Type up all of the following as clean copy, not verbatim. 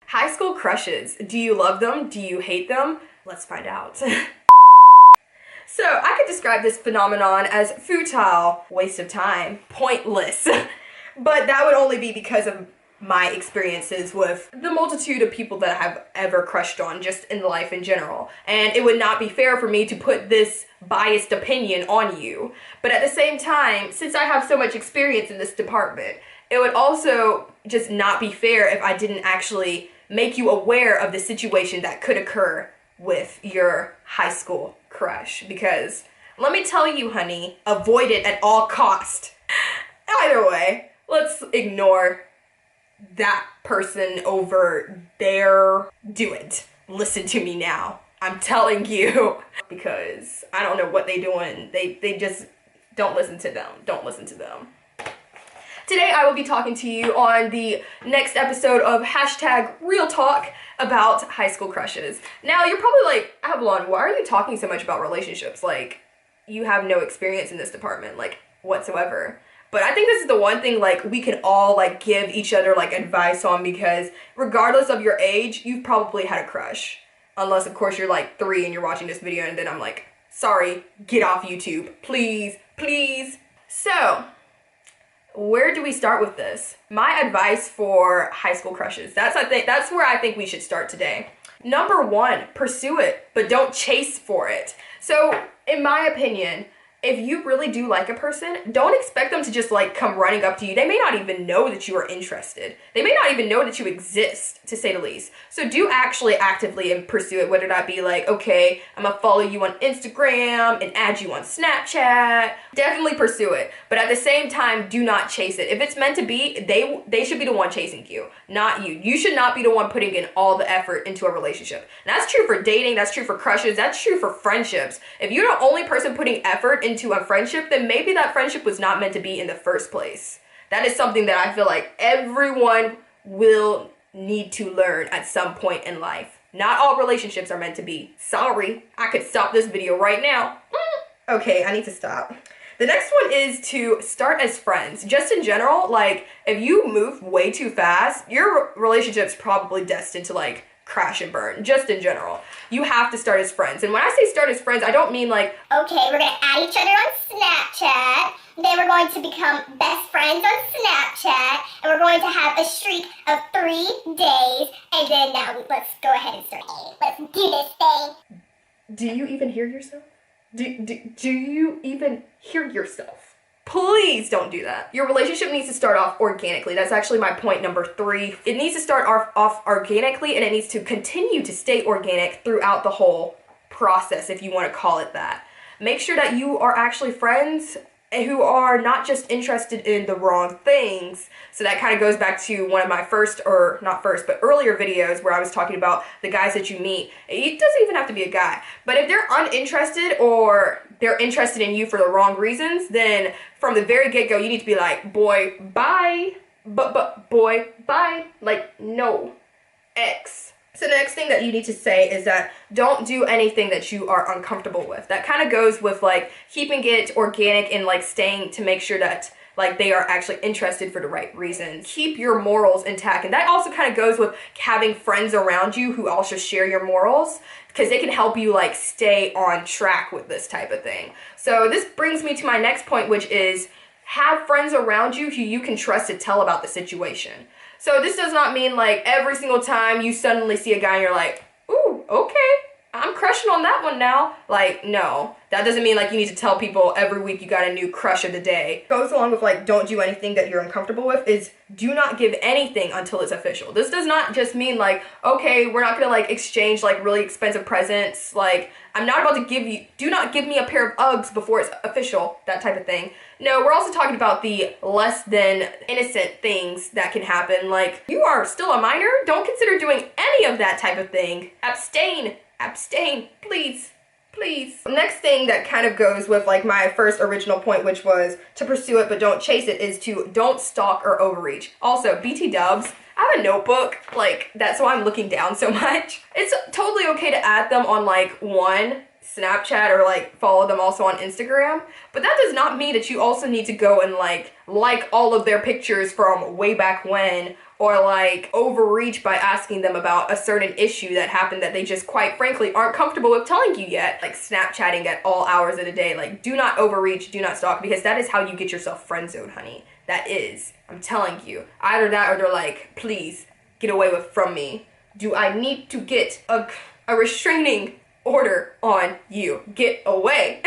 High school crushes. Do you love them? Do you hate them? Let's find out. So I could describe this phenomenon as futile, waste of time, pointless. But that would only be because of my experiences with the multitude of people that I have ever crushed on just in life in general. And it would not be fair for me to put this biased opinion on you. But at the same time, since I have so much experience in this department, it would also just not be fair if I didn't actually make you aware of the situation that could occur with your high school crush. Because let me tell you, honey, avoid it at all cost. Either way, let's ignore that person over there. Do it. Listen to me now. I'm telling you. Because I don't know what they doing. They just don't listen to them. Don't listen to them. Today I will be talking to you on the next episode of #Real Talk about high school crushes. Now you're probably like, Avalon, why are you talking so much about relationships? Like, you have no experience in this department, like, whatsoever. But I think this is the one thing, like, we can all, like, give each other, like, advice on, because regardless of your age, you've probably had a crush. Unless, of course, you're, like, 3 and you're watching this video and then I'm like, sorry, get off YouTube. Please, please. So, where do we start with this? My advice for high school crushes. That's where I think we should start today. Number 1, pursue it, but don't chase for it. So, in my opinion, if you really do like a person, don't expect them to just like come running up to you. They may not even know that you are interested. They may not even know that you exist, to say the least. So do actually actively and pursue it, whether that be like, okay, I'm gonna follow you on Instagram and add you on Snapchat. Definitely pursue it. But at the same time, do not chase it. If it's meant to be, they should be the one chasing you, not you. You should not be the one putting in all the effort into a relationship. And that's true for dating, that's true for crushes, that's true for friendships. If you're the only person putting effort into a friendship, then maybe that friendship was not meant to be in the first place. That is something that I feel like everyone will need to learn at some point in life. Not all relationships are meant to be. Sorry, I could stop this video right now. Okay, I need to stop. The next one is to start as friends. Just in general, like, if you move way too fast, your relationship's probably destined to, like, crash and burn. Just in general. You have to start as friends. And when I say start as friends, I don't mean like, okay, we're gonna add each other on Snapchat, then we're going to become best friends on Snapchat, and we're going to have a streak of 3 days, and then now let's go ahead and start. Let's do this thing. Do you even hear yourself? Do you even hear yourself? Please don't do that. Your relationship needs to start off organically. That's actually my point number 3. It needs to start off organically, and it needs to continue to stay organic throughout the whole process, if you want to call it that. Make sure that you are actually friends who are not just interested in the wrong things. So that kind of goes back to one of my earlier videos where I was talking about the guys that you meet. It doesn't even have to be a guy. But if they're uninterested or they're interested in you for the wrong reasons, then from the very get-go, you need to be like, boy, bye. But boy, bye. Like, no. X. So the next thing that you need to say is that don't do anything that you are uncomfortable with. That kind of goes with like keeping it organic and like staying to make sure that like they are actually interested for the right reasons. Keep your morals intact. And that also kind of goes with having friends around you who also share your morals, because they can help you like stay on track with this type of thing. So this brings me to my next point, which is have friends around you who you can trust to tell about the situation. So this does not mean like every single time you suddenly see a guy and you're like, ooh, okay, I'm crushing on that one now. Like, no, that doesn't mean like you need to tell people every week you got a new crush of the day. Goes along with like don't do anything that you're uncomfortable with is do not give anything until it's official. This does not just mean like, okay, we're not gonna like exchange like really expensive presents. Like, I'm not about to give you, do not give me a pair of Uggs before it's official, that type of thing. No, we're also talking about the less than innocent things that can happen. Like, you are still a minor, don't consider doing any of that type of thing. Abstain, abstain, please, please. Next thing that kind of goes with like my first original point, which was to pursue it but don't chase it, is to don't stalk or overreach. Also, BT dubs, I have a notebook, like, that's why I'm looking down so much. It's totally okay to add them on, like, one Snapchat or, like, follow them also on Instagram. But that does not mean that you also need to go and, like all of their pictures from way back when, or like overreach by asking them about a certain issue that happened that they just quite frankly aren't comfortable with telling you yet. Like Snapchatting at all hours of the day. Like, do not overreach, do not stalk, because that is how you get yourself friend zoned, honey. That is. I'm telling you. Either that or they're like, please get away from me. Do I need to get a restraining order on you? Get away.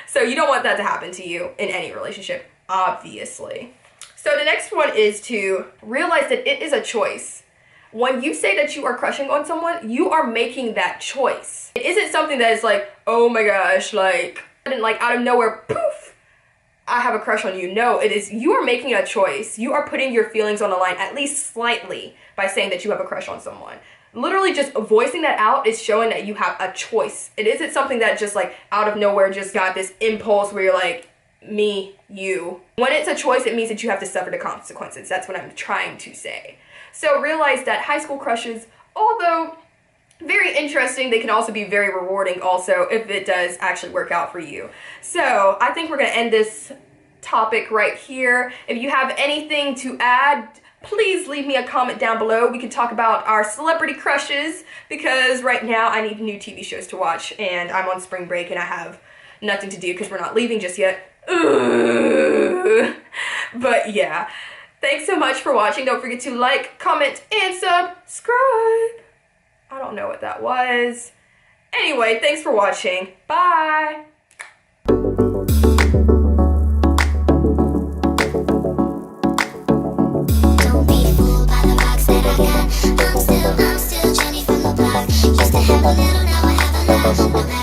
So you don't want that to happen to you in any relationship, obviously. So the next one is to realize that it is a choice. When you say that you are crushing on someone, you are making that choice. It isn't something that is like, oh my gosh, like out of nowhere, poof, I have a crush on you. No, it is, you are making a choice. You are putting your feelings on the line, at least slightly, by saying that you have a crush on someone. Literally just voicing that out is showing that you have a choice. It isn't something that just like out of nowhere just got this impulse where you're like, me, you. When it's a choice, it means that you have to suffer the consequences. That's what I'm trying to say. So realize that high school crushes, although very interesting, they can also be very rewarding also if it does actually work out for you. So I think we're going to end this topic right here. If you have anything to add, please leave me a comment down below. We can talk about our celebrity crushes, because right now I need new TV shows to watch and I'm on spring break and I have nothing to do because we're not leaving just yet. But yeah, thanks so much for watching. Don't forget to like, comment, and subscribe. I don't know what that was. Anyway, thanks for watching. Bye. Don't be fooled by the rocks that I got. I'm still Jenny from the block. Used to have a little, now I have a lot.